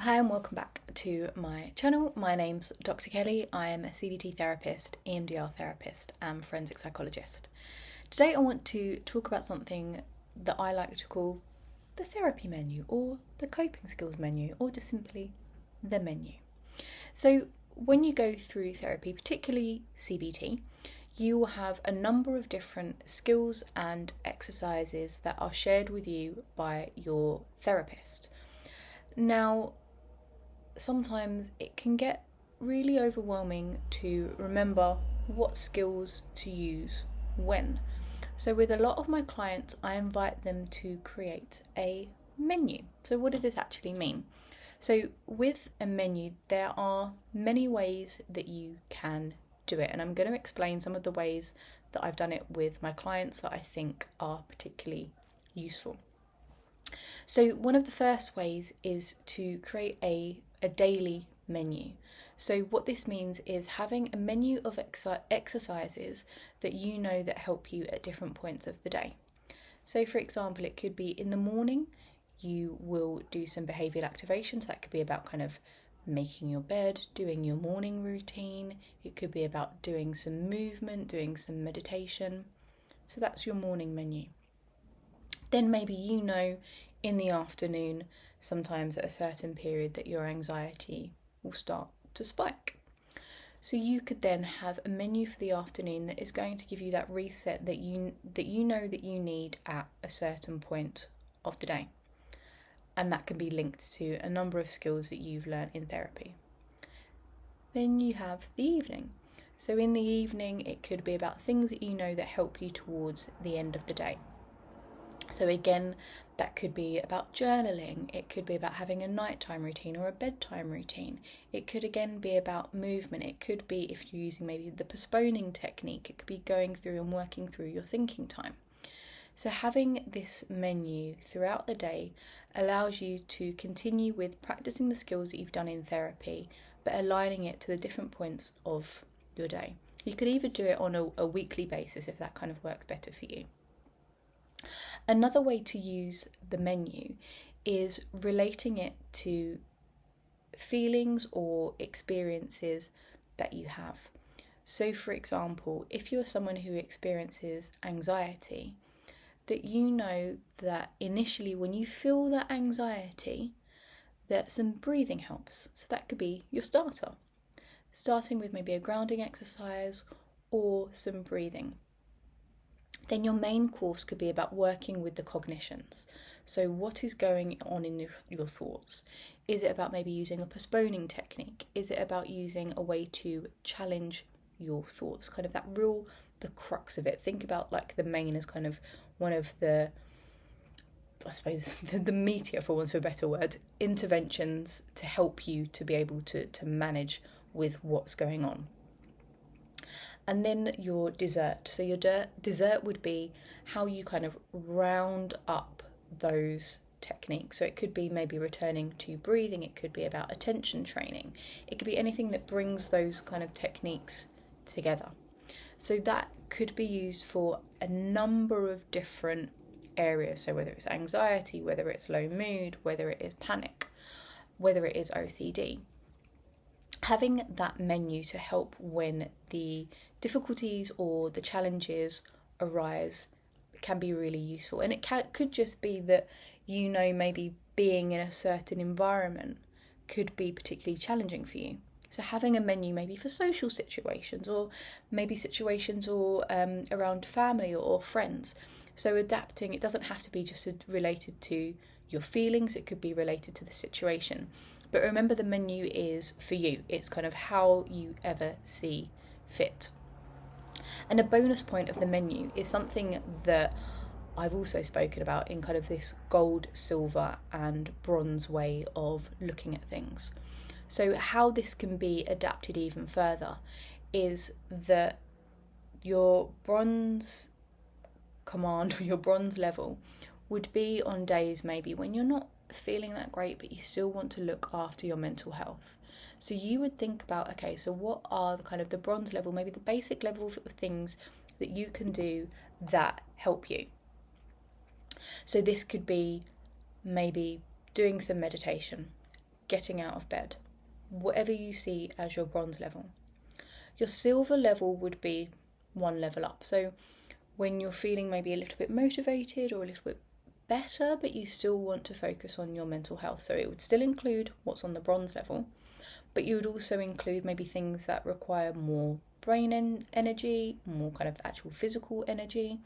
Hi and welcome back to my channel. My name's Dr. Kelly. I am a CBT therapist, EMDR therapist and forensic psychologist. Today I want to talk about something that I like to call the therapy menu or the coping skills menu or just simply the menu. So when you go through therapy, particularly CBT, you will have a number of different skills and exercises that are shared with you by your therapist. Now, sometimes it can get really overwhelming to remember what skills to use when. So with a lot of my clients, I invite them to create a menu. So what does this actually mean? So with a menu, there are many ways that you can do it, and I'm going to explain some of the ways that I've done it with my clients that I think are particularly useful. So one of the first ways is to create a daily menu. So what this means is having a menu of exercises that you know that help you at different points of the day. So for example, it could be in the morning, you will do some behavioural activation. So that could be about kind of making your bed, doing your morning routine. It could be about doing some movement, doing some meditation. So that's your morning menu. Then maybe you know in the afternoon, sometimes at a certain period, that your anxiety will start to spike. So you could then have a menu for the afternoon that is going to give you that reset that you know that you need at a certain point of the day. And that can be linked to a number of skills that you've learned in therapy. Then you have the evening. So in the evening, it could be about things that you know that help you towards the end of the day. So again, that could be about journaling, it could be about having a nighttime routine or a bedtime routine. It could again be about movement. It could be, if you're using maybe the postponing technique, it could be going through and working through your thinking time. So having this menu throughout the day allows you to continue with practicing the skills that you've done in therapy, but aligning it to the different points of your day. You could even do it on a weekly basis if that kind of works better for you. Another way to use the menu is relating it to feelings or experiences that you have. So for example, if you're someone who experiences anxiety, that you know that initially when you feel that anxiety, that some breathing helps. So that could be your starter. Starting with maybe a grounding exercise or some breathing. Then your main course could be about working with the cognitions. So what is going on in your thoughts? Is it about maybe using a postponing technique? Is it about using a way to challenge your thoughts? Kind of the crux of it. Think about like the main as kind of one of the, I suppose, the meatier, for want of a better word, interventions to help you to be able to manage with what's going on. And then your dessert. So your dessert would be how you kind of round up those techniques. So it could be maybe returning to breathing. It could be about attention training. It could be anything that brings those kind of techniques together. So that could be used for a number of different areas. So whether it's anxiety, whether it's low mood, whether it is panic, whether it is OCD. Having that menu to help when the difficulties or the challenges arise can be really useful. And it could just be that you know maybe being in a certain environment could be particularly challenging for you. So having a menu maybe for social situations or maybe situations or around family or friends. So adapting, it doesn't have to be just related to your feelings, it could be related to the situation. But remember, the menu is for you. It's kind of how you ever see fit. And a bonus point of the menu is something that I've also spoken about in kind of this gold, silver and bronze way of looking at things. So how this can be adapted even further is that your bronze command or your bronze level would be on days maybe when you're not feeling that great, but you still want to look after your mental health. So you would think about, okay, so what are the kind of the bronze level, maybe the basic level of things that you can do that help you. So this could be maybe doing some meditation, getting out of bed, whatever you see as your bronze level. Your silver level would be one level up. So when you're feeling maybe a little bit motivated or a little bit better, but you still want to focus on your mental health. So it would still include what's on the bronze level, but you would also include maybe things that require more brain energy, more kind of actual physical energy.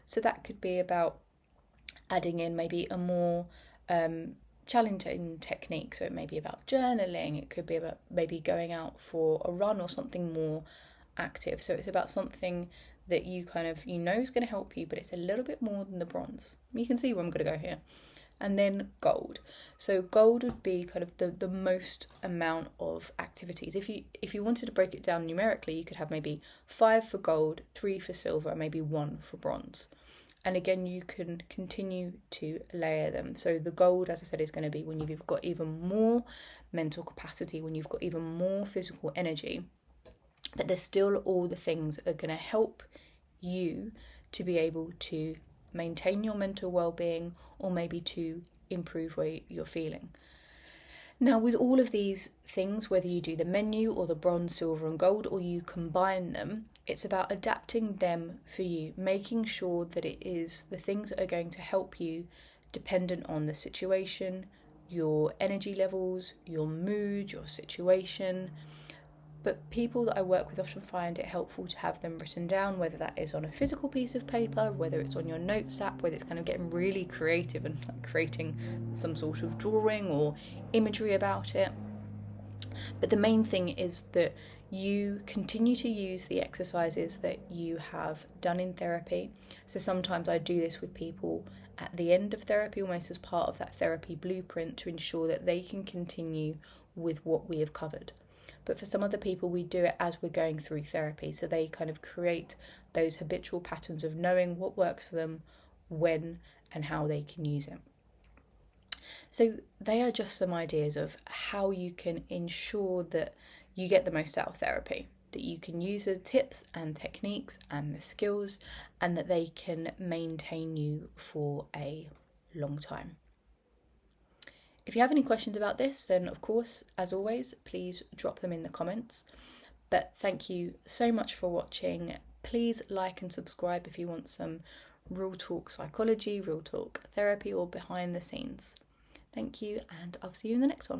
So that could be about adding in maybe a more challenging technique. So it may be about journaling, it could be about maybe going out for a run or something more active. So it's about something that you kind of, you know, is going to help you, but it's a little bit more than the bronze. You can see where I'm going to go here. And then gold. So gold would be kind of the most amount of activities. If you wanted to break it down numerically, you could have maybe 5 for gold, 3 for silver, and maybe 1 for bronze. And again, you can continue to layer them. So the gold, as I said, is going to be when you've got even more mental capacity, when you've got even more physical energy. But there's still all the things that are going to help you to be able to maintain your mental well-being, or maybe to improve where you're feeling. Now, with all of these things, whether you do the menu or the bronze, silver and gold, or you combine them, it's about adapting them for you, making sure that it is the things that are going to help you dependent on the situation, your energy levels, your mood, your situation. But people that I work with often find it helpful to have them written down, whether that is on a physical piece of paper, whether it's on your notes app, whether it's kind of getting really creative and like creating some sort of drawing or imagery about it. But the main thing is that you continue to use the exercises that you have done in therapy. So sometimes I do this with people at the end of therapy, almost as part of that therapy blueprint, to ensure that they can continue with what we have covered. But for some other people, we do it as we're going through therapy. So they kind of create those habitual patterns of knowing what works for them, when and how they can use it. So they are just some ideas of how you can ensure that you get the most out of therapy, that you can use the tips and techniques and the skills, and that they can maintain you for a long time. If you have any questions about this, then of course, as always, please drop them in the comments. But thank you so much for watching. Please like and subscribe if you want some real talk psychology, real talk therapy, or behind the scenes. Thank you, and I'll see you in the next one.